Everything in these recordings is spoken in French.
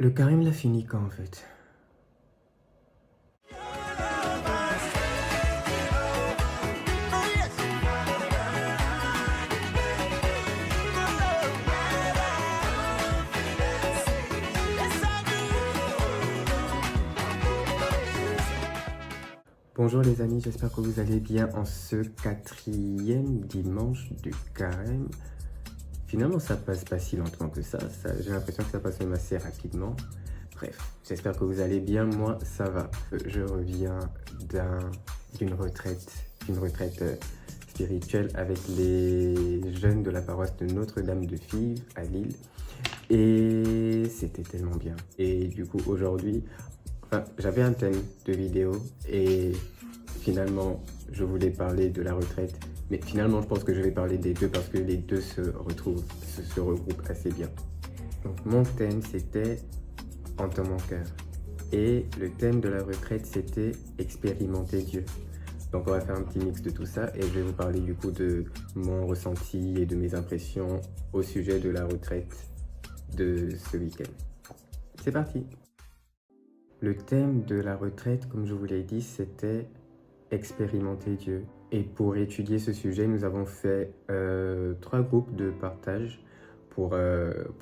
Le carême l'a fini quand en fait? Bonjour les amis, j'espère que vous allez bien en ce 4e dimanche du carême. Finalement, ça passe pas si lentement que ça, j'ai l'impression que ça passe même assez rapidement. Bref, j'espère que vous allez bien, moi ça va. Je reviens d'une retraite, spirituelle avec les jeunes de la paroisse de Notre-Dame de Fives à Lille. Et c'était tellement bien. Et du coup, aujourd'hui, j'avais un thème de vidéo et finalement, je voulais parler de la retraite. Mais finalement, je pense que je vais parler des deux parce que les deux se regroupent assez bien. Donc, mon thème, c'était Entends mon cœur. Et le thème de la retraite, c'était expérimenter Dieu. Donc, on va faire un petit mix de tout ça et je vais vous parler du coup de mon ressenti et de mes impressions au sujet de la retraite de ce week-end. C'est parti! Le thème de la retraite, comme je vous l'ai dit, c'était expérimenter Dieu. Et pour étudier ce sujet, nous avons fait 3 groupes de partage pour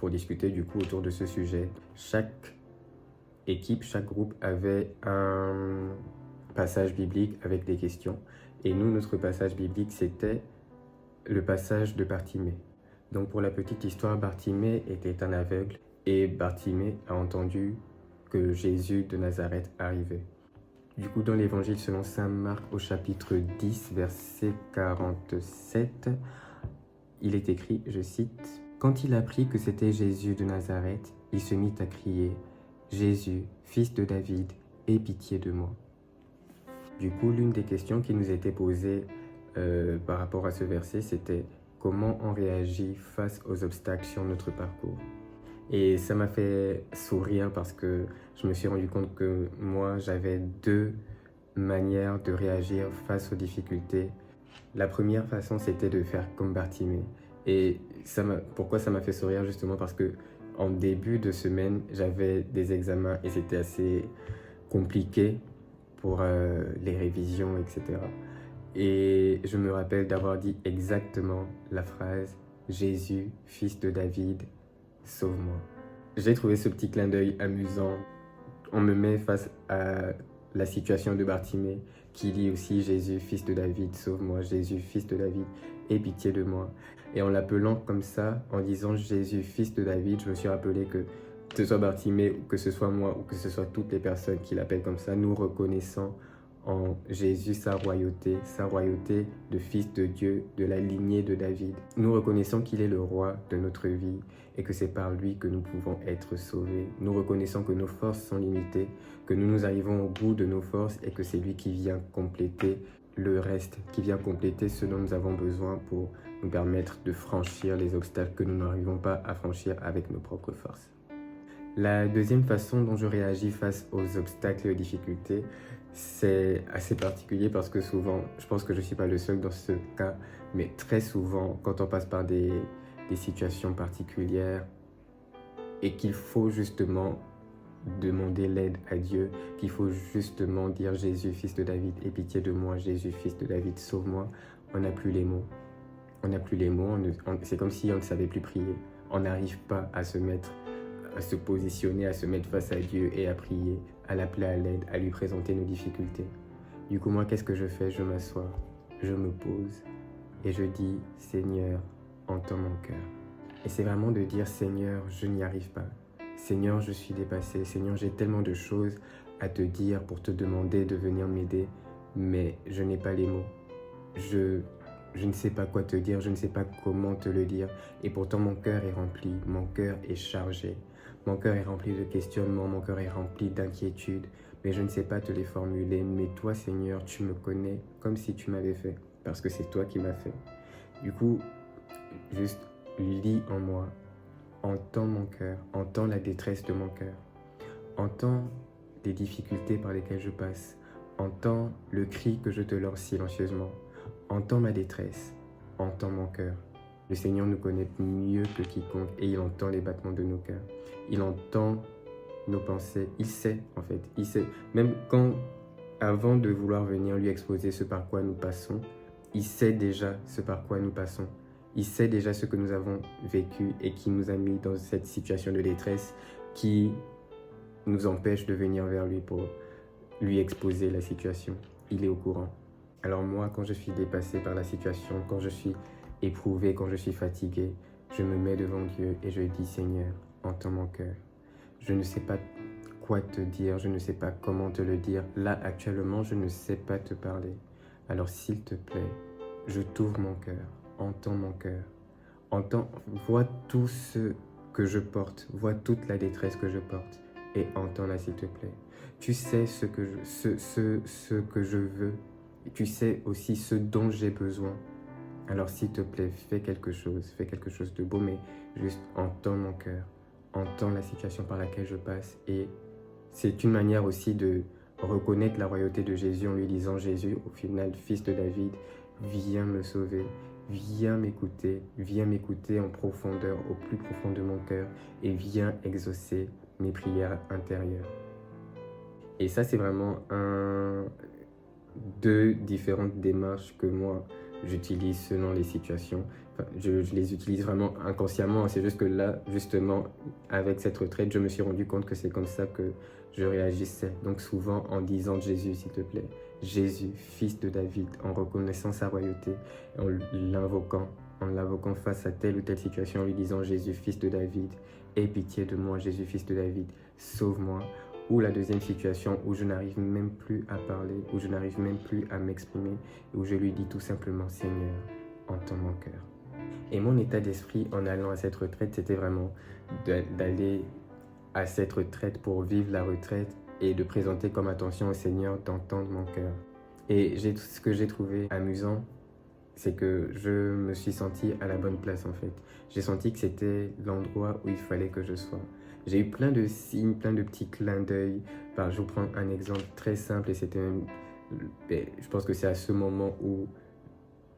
discuter du coup autour de ce sujet. Chaque équipe, chaque groupe avait un passage biblique avec des questions. Et nous, notre passage biblique, c'était le passage de Bartimée. Donc pour la petite histoire, Bartimée était un aveugle et Bartimée a entendu que Jésus de Nazareth arrivait. Du coup, dans l'évangile selon saint Marc au chapitre 10, verset 47, il est écrit, je cite, « Quand il apprit que c'était Jésus de Nazareth, il se mit à crier, « Jésus, fils de David, aie pitié de moi. » Du coup, l'une des questions qui nous était posée par rapport à ce verset, c'était comment on réagit face aux obstacles sur notre parcours. Et ça m'a fait sourire parce que je me suis rendu compte que moi, j'avais 2 manières de réagir face aux difficultés. La première façon, c'était de faire comme Bartimée. Et pourquoi ça m'a fait sourire? Justement parce que en début de semaine, j'avais des examens et c'était assez compliqué pour les révisions, etc. Et je me rappelle d'avoir dit exactement la phrase « Jésus, fils de David, sauve-moi ». J'ai trouvé ce petit clin d'œil amusant. On me met face à la situation de Bartimée qui dit aussi « Jésus, fils de David, sauve-moi, Jésus, fils de David, aie pitié de moi ». Et en l'appelant comme ça, en disant « Jésus, fils de David », je me suis rappelé que ce soit Bartimée, ou que ce soit moi, ou que ce soit toutes les personnes qui l'appellent comme ça, nous reconnaissons en Jésus sa royauté de fils de Dieu, de la lignée de David. Nous reconnaissons qu'il est le roi de notre vie et que c'est par lui que nous pouvons être sauvés. Nous reconnaissons que nos forces sont limitées, que nous arrivons au bout de nos forces et que c'est lui qui vient compléter le reste, qui vient compléter ce dont nous avons besoin pour nous permettre de franchir les obstacles que nous n'arrivons pas à franchir avec nos propres forces. La deuxième façon dont je réagis face aux obstacles et aux difficultés, c'est assez particulier parce que souvent, je pense que je ne suis pas le seul dans ce cas, mais très souvent, quand on passe par des situations particulières et qu'il faut justement demander l'aide à Dieu, qu'il faut justement dire « Jésus, fils de David, aie pitié de moi, Jésus, fils de David, sauve-moi », on n'a plus les mots. On n'a plus les mots, c'est comme si on ne savait plus prier. On n'arrive pas à se positionner, à se mettre face à Dieu et à prier, à l'appeler à l'aide, à lui présenter nos difficultés. Du coup, moi, qu'est-ce que je fais? Je m'assois, je me pose et je dis « Seigneur, entends mon cœur ». Et c'est vraiment de dire « Seigneur, je n'y arrive pas. Seigneur, je suis dépassé. Seigneur, j'ai tellement de choses à te dire pour te demander de venir m'aider, mais je n'ai pas les mots. Je ne sais pas quoi te dire, je ne sais pas comment te le dire. Et pourtant, mon cœur est rempli, mon cœur est chargé. Mon cœur est rempli de questionnements, mon cœur est rempli d'inquiétudes. Mais je ne sais pas te les formuler. Mais toi, Seigneur, tu me connais comme si tu m'avais fait. Parce que c'est toi qui m'as fait. Du coup, juste lis en moi. Entends mon cœur, entends la détresse de mon cœur. Entends les difficultés par lesquelles je passe. Entends le cri que je te lance silencieusement. Entends ma détresse, entends mon cœur. Le Seigneur nous connaît mieux que quiconque et il entend les battements de nos cœurs. Il entend nos pensées. Il sait, en fait. Il sait. Même quand, avant de vouloir venir lui exposer ce par quoi nous passons, il sait déjà ce par quoi nous passons. Il sait déjà ce que nous avons vécu et qui nous a mis dans cette situation de détresse qui nous empêche de venir vers lui pour lui exposer la situation. Il est au courant. Alors moi, quand je suis dépassé par la situation, quand je suis éprouvé, quand je suis fatigué, je me mets devant Dieu et je dis, Seigneur, entends mon cœur. Je ne sais pas quoi te dire, je ne sais pas comment te le dire. Là, actuellement, je ne sais pas te parler. Alors, s'il te plaît, je t'ouvre mon cœur, entends mon cœur. Vois tout ce que je porte, vois toute la détresse que je porte et entends-la, s'il te plaît. Tu sais ce que je veux. Tu sais aussi ce dont j'ai besoin. Alors s'il te plaît, fais quelque chose de beau, mais juste entends mon cœur, entends la situation par laquelle je passe. Et c'est une manière aussi de reconnaître la royauté de Jésus en lui disant, Jésus, au final, fils de David, viens me sauver, viens m'écouter en profondeur, au plus profond de mon cœur, et viens exaucer mes prières intérieures. Et ça, c'est vraiment deux différentes démarches que moi, j'utilise selon les situations. Enfin, je les utilise vraiment inconsciemment. C'est juste que là, justement, avec cette retraite, je me suis rendu compte que c'est comme ça que je réagissais. Donc souvent en disant Jésus, s'il te plaît, Jésus, fils de David, en reconnaissant sa royauté, en l'invoquant face à telle ou telle situation, en lui disant Jésus, fils de David, aie pitié de moi, Jésus, fils de David, sauve-moi. Ou la deuxième situation où je n'arrive même plus à parler, où je n'arrive même plus à m'exprimer, où je lui dis tout simplement, Seigneur, entends mon cœur. Et mon état d'esprit en allant à cette retraite, c'était vraiment d'aller à cette retraite pour vivre la retraite et de présenter comme attention au Seigneur d'entendre mon cœur. Et ce que j'ai trouvé amusant, c'est que je me suis senti à la bonne place en fait. J'ai senti que c'était l'endroit où il fallait que je sois. J'ai eu plein de signes, plein de petits clins d'œil. Je vous prends un exemple très simple et c'était je pense que c'est à ce moment où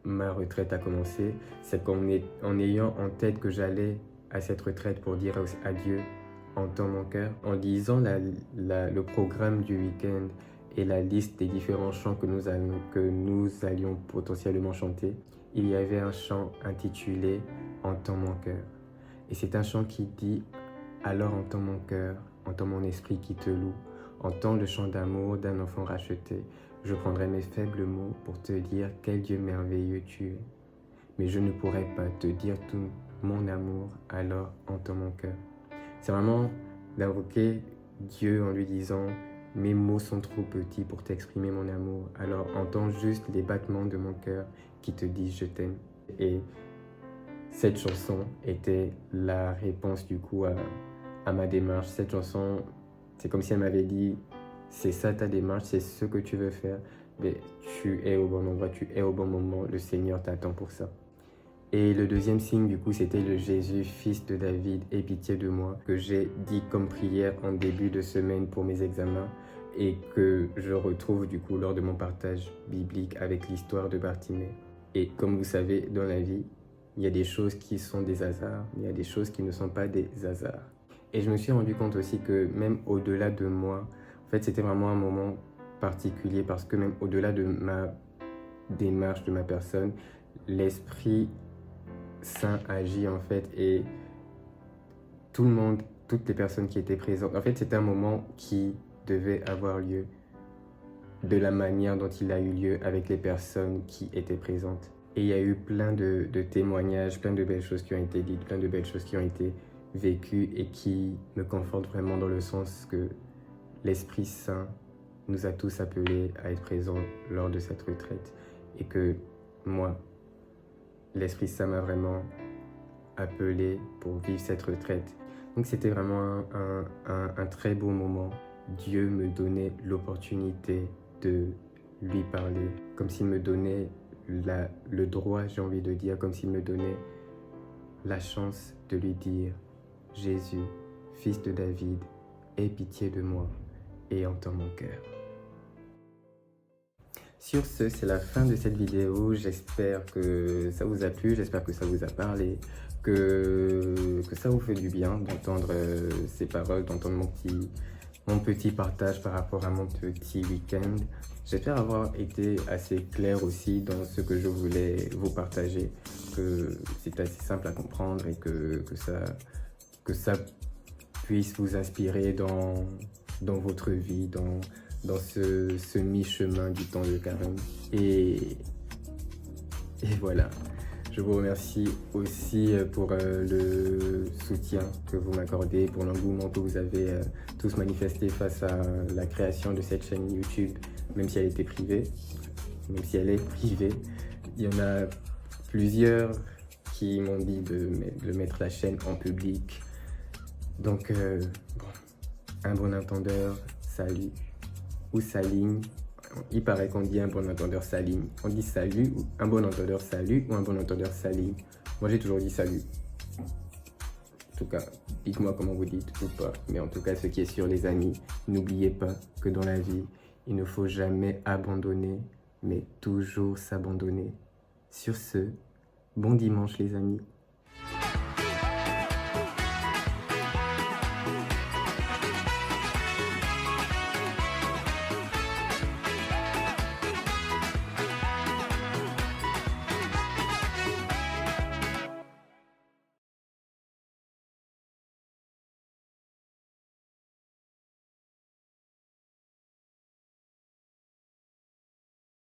ma retraite a commencé. C'est en ayant en tête que j'allais à cette retraite pour dire à Dieu, entends mon cœur. En lisant le programme du week-end et la liste des différents chants que nous allions potentiellement chanter, il y avait un chant intitulé « Entends mon cœur ». Et c'est un chant qui dit « Alors entends mon cœur, entends mon esprit qui te loue, entends le chant d'amour d'un enfant racheté. Je prendrai mes faibles mots pour te dire quel Dieu merveilleux tu es. Mais je ne pourrai pas te dire tout mon amour, alors entends mon cœur. » C'est vraiment d'invoquer Dieu en lui disant « Mes mots sont trop petits pour t'exprimer mon amour, alors entends juste les battements de mon cœur qui te disent je t'aime. » Et cette chanson était la réponse du coup à ma démarche. Cette chanson, c'est comme si elle m'avait dit « C'est ça ta démarche, c'est ce que tu veux faire, mais tu es au bon endroit, tu es au bon moment, le Seigneur t'attend pour ça. » Et le deuxième signe, du coup, c'était le Jésus, fils de David, aie pitié de moi, que j'ai dit comme prière en début de semaine pour mes examens et que je retrouve, du coup, lors de mon partage biblique avec l'histoire de Bartimée. Et comme vous savez, dans la vie, il y a des choses qui sont des hasards, il y a des choses qui ne sont pas des hasards. Et je me suis rendu compte aussi que même au-delà de moi, en fait, c'était vraiment un moment particulier parce que même au-delà de ma démarche, de ma personne, l'Esprit Saint agit en fait et tout le monde, toutes les personnes qui étaient présentes, en fait c'était un moment qui devait avoir lieu de la manière dont il a eu lieu avec les personnes qui étaient présentes. Et il y a eu plein de témoignages, plein de belles choses qui ont été dites, plein de belles choses qui ont été vécues et qui me confortent vraiment dans le sens que l'Esprit Saint nous a tous appelés à être présents lors de cette retraite et que moi, l'Esprit Saint m'a vraiment appelé pour vivre cette retraite. Donc c'était vraiment un très beau moment. Dieu me donnait l'opportunité de lui parler, comme s'il me donnait le droit, j'ai envie de dire, comme s'il me donnait la chance de lui dire « Jésus, fils de David, aie pitié de moi et entends mon cœur. » Sur ce, c'est la fin de cette vidéo. J'espère que ça vous a plu, j'espère que ça vous a parlé, que ça vous fait du bien d'entendre ces paroles, d'entendre mon petit partage par rapport à mon petit week-end. J'espère avoir été assez clair aussi dans ce que je voulais vous partager, que c'est assez simple à comprendre et que ça puisse vous inspirer dans votre vie, dans ce mi-chemin du temps de carême. Et voilà. Je vous remercie aussi pour le soutien que vous m'accordez, pour l'engouement que vous avez tous manifesté face à la création de cette chaîne YouTube, même si elle était privée, même si elle est privée. Il y en a plusieurs qui m'ont dit de mettre la chaîne en public. Donc, bon, un bon entendeur, salut, ou saligne. Il paraît qu'on dit un bon entendeur saligne. On dit salut, ou un bon entendeur salut, ou un bon entendeur saligne. Moi, j'ai toujours dit salut. En tout cas, dites-moi comment vous dites ou pas. Mais en tout cas, ce qui est sûr, les amis, n'oubliez pas que dans la vie, il ne faut jamais abandonner, mais toujours s'abandonner. Sur ce, bon dimanche, les amis.